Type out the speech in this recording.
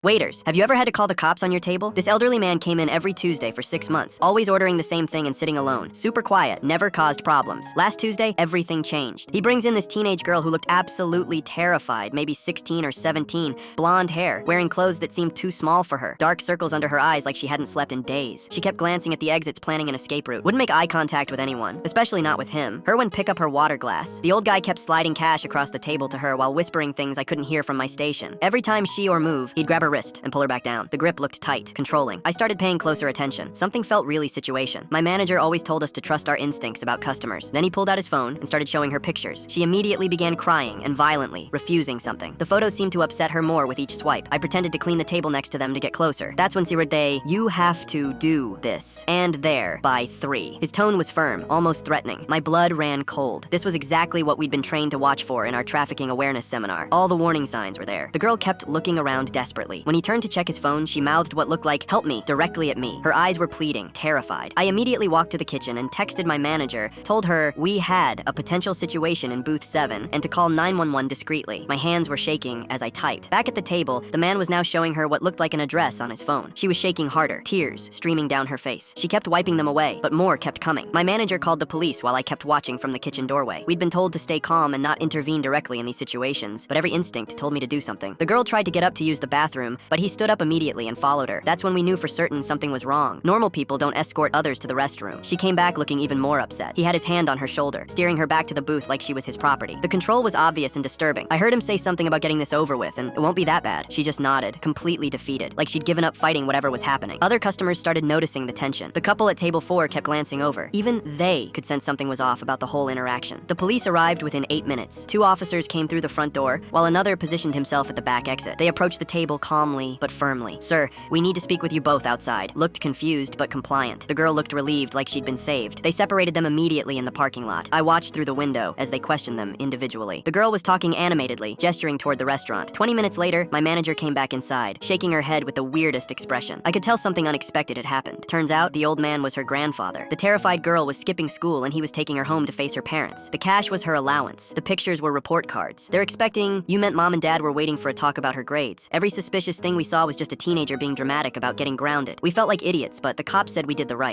Waiters, have you ever had to call the cops on your table? This elderly man came in every Tuesday for 6 months, always ordering the same thing and sitting alone. Super quiet, never caused problems. Last Tuesday, everything changed. He brings in this teenage girl who looked absolutely terrified, maybe 16 or 17, blonde hair, wearing clothes that seemed too small for her, dark circles under her eyes like she hadn't slept in days. She kept glancing at the exits, planning an escape route. Wouldn't make eye contact with anyone, especially not with him. Her wouldn't pick up her water glass. The old guy kept sliding cash across the table to her while whispering things I couldn't hear from my station. Every time she or move, he'd grab her wrist and pull her back down. The grip looked tight, controlling. I started paying closer attention. Something felt really situation. My manager always told us to trust our instincts about customers. Then he pulled out his phone and started showing her pictures. She immediately began crying and violently, refusing something. The photos seemed to upset her more with each swipe. I pretended to clean the table next to them to get closer. That's when Sirade, you have to do this. And there, by 3. His tone was firm, almost threatening. My blood ran cold. This was exactly what we'd been trained to watch for in our trafficking awareness seminar. All the warning signs were there. The girl kept looking around desperately. When he turned to check his phone, she mouthed what looked like, "Help me," directly at me. Her eyes were pleading, terrified. I immediately walked to the kitchen and texted my manager, told her we had a potential situation in booth 7 and to call 911 discreetly. My hands were shaking as I typed. Back at the table, the man was now showing her what looked like an address on his phone. She was shaking harder, tears streaming down her face. She kept wiping them away, but more kept coming. My manager called the police while I kept watching from the kitchen doorway. We'd been told to stay calm and not intervene directly in these situations, but every instinct told me to do something. The girl tried to get up to use the bathroom, but he stood up immediately and followed her. That's when we knew for certain something was wrong. Normal people don't escort others to the restroom. She came back looking even more upset. He had his hand on her shoulder, steering her back to the booth like she was his property. The control was obvious and disturbing. I heard him say something about getting this over with, and it won't be that bad. She just nodded, completely defeated, like she'd given up fighting whatever was happening. Other customers started noticing the tension. The couple at table 4 kept glancing over. Even they could sense something was off about the whole interaction. The police arrived within 8 minutes. 2 officers came through the front door, while another positioned himself at the back exit. They approached the table calmly but firmly. "Sir, we need to speak with you both outside." Looked confused but compliant. The girl looked relieved, like she'd been saved. They separated them immediately in the parking lot. I watched through the window as they questioned them individually. The girl was talking animatedly, gesturing toward the restaurant. 20 minutes later, my manager came back inside, shaking her head with the weirdest expression. I could tell something unexpected had happened. Turns out, the old man was her grandfather. The terrified girl was skipping school and he was taking her home to face her parents. The cash was her allowance. The pictures were report cards. They're expecting, "You meant mom and dad were waiting for a talk about her grades." Every suspicious thing we saw was just a teenager being dramatic about getting grounded. We felt like idiots, but the cops said we did the right